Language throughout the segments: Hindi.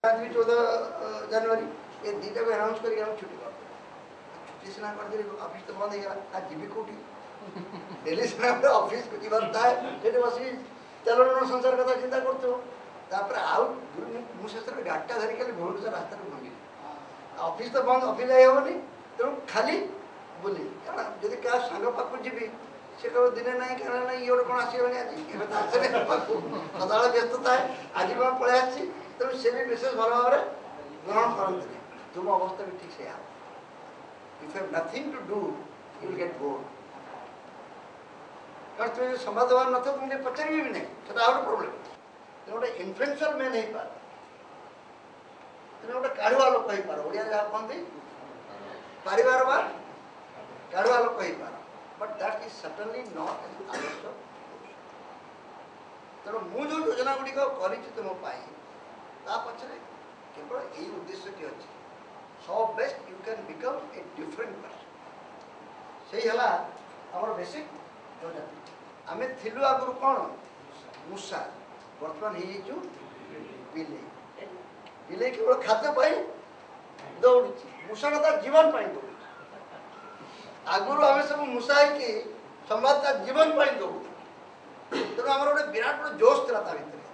14 जनवरी ये दीटा को अनाउंस करके हम छुट्टी कर छुट्टी सिना कर दे ऑफिस तो बंद हो गया आज जीवी कोठी दिल्ली सिना ऑफिस को जीवता है सेटे बसी चलन संसार कथा चिंता करतो तापर आउ मुसेसर गाटा धरि के भुवनेश्वर रास्ता रे घुमी ऑफिस तो बंद ऑफिस जाय होनी तो खाली बोली जदि क्या संग पाक जीवी से कहो दिने नहीं कहना नहीं ये कौन आसबनी आज केवे तो आसने सदा व्यस्तता है आज कौन पड़े आसी तेणु से भी विशेष भल भाव ग्रहण करते तुम अवस्था भी ठीक से if have nothing to do you will get bored कारण तुम संवाद देवार न तुमने पचार भी नहीं सेटा आउट प्रॉब्लम तुम गोटे इन्फ्लुएंशियल मैन हो पार तुम गोटे काढ़ुआ लोक हो पार ओडिया जहाँ कहते पारिवार बा काढ़ुआ लोक हो पार but that is certainly not an आदर्श तेणु मुझे योजना गुड़िक कर तुम पचर केवल यही उद्देश्य अच्छी so best you can become a different person से आमर बेसिक योजना आम थिलु आगु कौन मूषा बर्तमान हो बिले बिले केवल खाद्य दौड़ी मूषा तार जीवन दौड़ आगुरी आम सब मूषा है संवाद तार जीवन दौड़ तेणु आम गोटे विराट बड़े जोश था भितर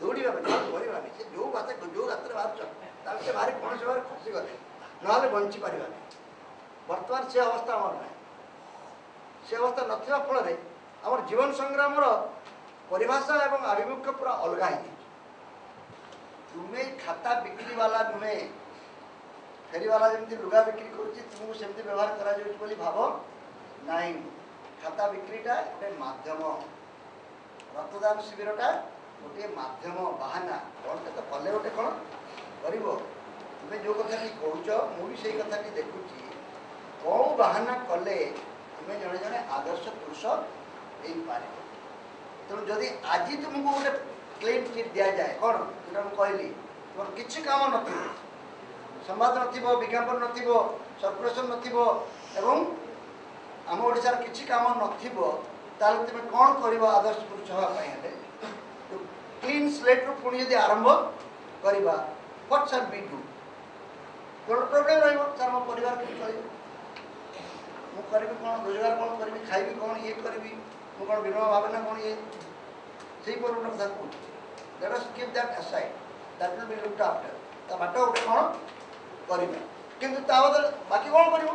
दौड़ा करवानी से जो बात जो रास्ते बाहर से भारी कौन से बाहर खसीगले ना बंची पार बर्तमान से अवस्था आमर ना से अवस्था ना फल आम जीवन संग्राम परिभाषा एवं आभिमुख्य पूरा अलग ही तुम्हें खाता बिक्री वाला नुहे फेरी वाला जमी लुगा बिक्री करुँच सेमती व्यवहार कर भाव ना खाता बिक्रीटा गोटे मध्यम रक्तदान शिविरटा गोटे मध्यम बाहाना कौन तो कले गोटे कौन कर तुम्हें जो कथा कौच मुझे से कथा देखुची कौन बाहाना कले तुम्हें जड़े जड़े आदर्श पुरुष हो पार तेणु जदि आज तुमको गोटे क्लीन चिट दि जाए कौन जो कहली तुम किसी काम न संवाद न विज्ञापन न सर्कुलेशन न आम ओडार किसी काम न तुम्हें कौन कर आदर्श पुरुष हाँपे तो क्लीन स्लेट रू पुणी जब आरंभ करवा व्हाट शैल बी डू गोटे प्रोब्लेम रहा मो परिवार के चल मुझे कौन रोजगार कौन करी खाइबी कौन ये करी मुझे कौन विनोद भावना कौन ये से कथा कहूँ let us keep that aside that will be looked after बाट गोटे कौन करें किंतु बदल बाकी कौन कर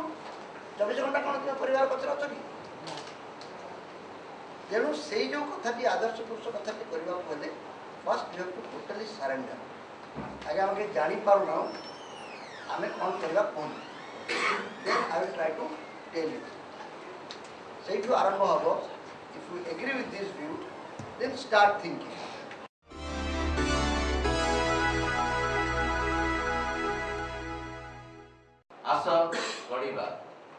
24 घंटा कौन तुम परिवार पचर अच्छ कि तेणु से जो कथाटी आदर्श पुरुष कथाटी करने first you have to totally surrender आगे आम जापर ना आम कौन करवा कौन then I will try to tell you से आरंभ हम if you agree with this view then start thinking आस गढ़ा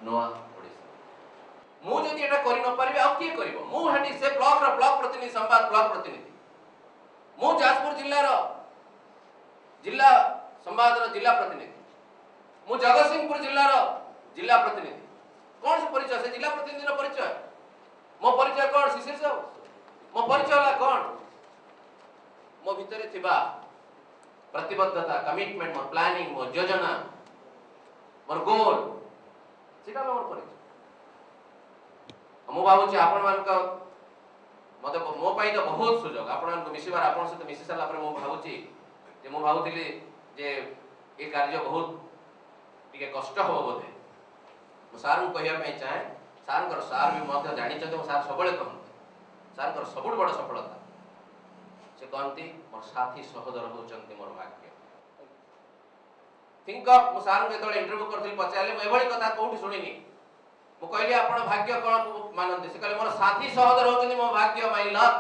नुआ ओडिशा मु जदि एटा करि न पारिबे आ किए करिवो मु हटी से ब्लॉक रो ब्लॉक प्रतिनिधि संवाद ब्लॉक प्रतिनिधि मु जाजपुर जिल्ला रो जिल्ला संवाद रो जिल्ला प्रतिनिधि मु जगतसिंहपुर जिल्ला रो जिल्ला प्रतिनिधि कौन से परिचय से जिल्ला प्रतिनिधि रो परिचय मो परिचय कौन शिशिर साहब मो परिचय होला कौन मो भितरे थिबा प्रतिबद्धता कमिटमेंट मो प्लानिंग मो योजना मोर गोल सीटा मोर परिचय मु भावुची आपण मान मत मो पाई तो बहुत सुजोग आपण को मिसिबार आपण सहित मिसि सारा पर मु भावुची जे मु भावुतिली जे ए कार्य बहुत टिके कष्ट हो बोधे मु सार को कहिया पई चाहे सार कर सार भी मत जानि छ सार सबले कहन सार कर सबुठ बड़ सफलता से कहंती मोर साथी सहोदर होचंती मोर भाग्य थिंक ऑफ मु सार को तो इंटरव्यू करथि पचाले मु एभली कथा कोठी सुनिनी मु कहली आपण भाग्य कोन मानंती से कहले मोर साथी सहोदर होचंती मो भाग्य माय लक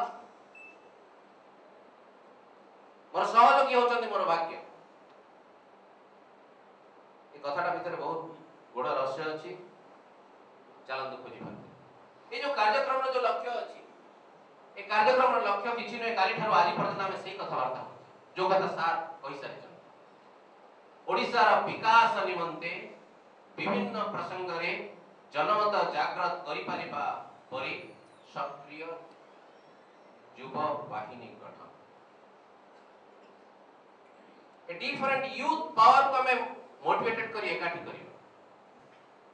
मोर सहयोगी होचंती मोर भाग्य ए कथाटा भितर बहुत बड़ रहस्य अछि चलंतु खोजिबा ए जो कार्यक्रम रो जो लक्ष्य अछि ए कार्यक्रम रो लक्ष्य किछि नै काली थारो आज पर्यंत हम सेही कथा वार्ता जो कथा सार कहि सारि ओडिशा रो विकास निमंते विभिन्न प्रसंग रे जनमत जागृत करि परिबा परि सक्रिय युवा वाहिनी गठन ए डिफरेंट यूथ पावर को हमें मोटिवेटेड करी एकाठी करी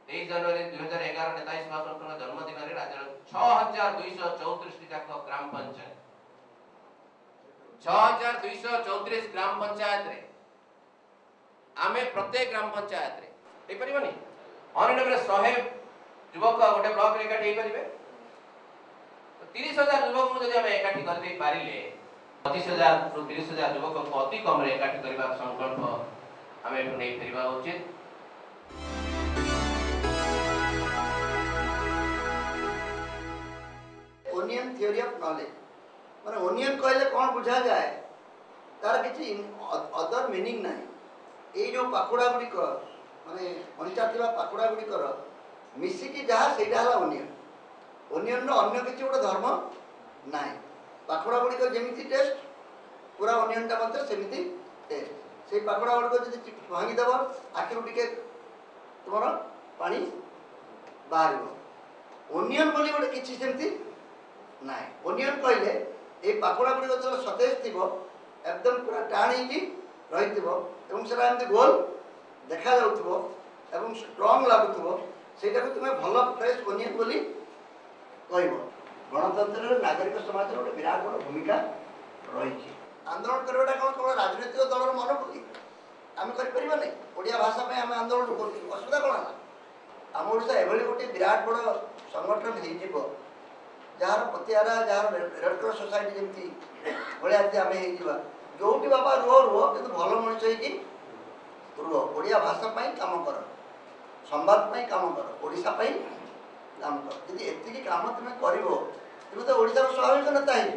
23 जनवरी 2011 नेताजी सुभाष चंद्र जन्मदिन रे राज्य 6234 जाक ग्राम पंचायत 6234 ग्राम पंचायत रे आमे प्रत्येक ग्राम पंचायत रे दे परिबनी अनिनगरे 100 युवक गोटे ब्लॉक रे एकाठी परिबे 30,000 युवक जदि हम एकाठी कर दे पारिले 25,000 रु 30,000 युवक को अति कम रे एकाठी करबा संकल्प हमें नै फेरिबा उचित। ओनियन थ्योरी ऑफ नॉलेज माने ओनियन कहले कोन बुझा जाए तार किछि अदर मीनिंग नाही ए जो पाकुडा गुडी को माने अंचा थिबा पाकुडा गुडी कर मिसी की जहा सेटा हला ओनियन ओनियन नो अन्य किछि गोटे धर्म नाही पाकुडा गुडी को जेमिति टेस्ट पूरा ओनियन ता मते सेमिति टेस्ट से पाकुडा गुडी को जदि भांगी देबो आखिर टिके तुमरो पानी बाहरिबो ओनियन बोली गोटे किछि सेमिति नाही ओनियन कहले ए पाकुडा गुडी को जब सतेज थिबो एकदम पूरा टाणी की रहिथिबो एवं सेरा एमति गोल देखा जाउथिबो एवं स्ट्रांग लागुथिबो सेटा को तुमे भलो फ्रेश ओनियन बोली कहबो। गणतंत्र रे नागरिक समाज रे विराट बड़ भूमिका रहिछि आंदोलन करबाटा कोन कोन राजनीतिक दलर मन बोली आमे करि परिबा नै ओडिया भाषा पे आमे आंदोलन करछु असुविधा कोन होला आम ओडिसा एभली गोटे विराट बड़ संगठन हे जिवो जार पतियारा जार रेड क्रॉस सोसाइटी जेमती बळे आते आमे हे जिवा जोटी बाबा रो किंतु भलो मनुष्य हे कि रो ओडिया भाषा पई काम कर संवाद पई काम कर ओडिसा पई काम कर यदि एति की काम तुमे करिवो तबे तो ओडिसा रो स्वाभाविक नेता हे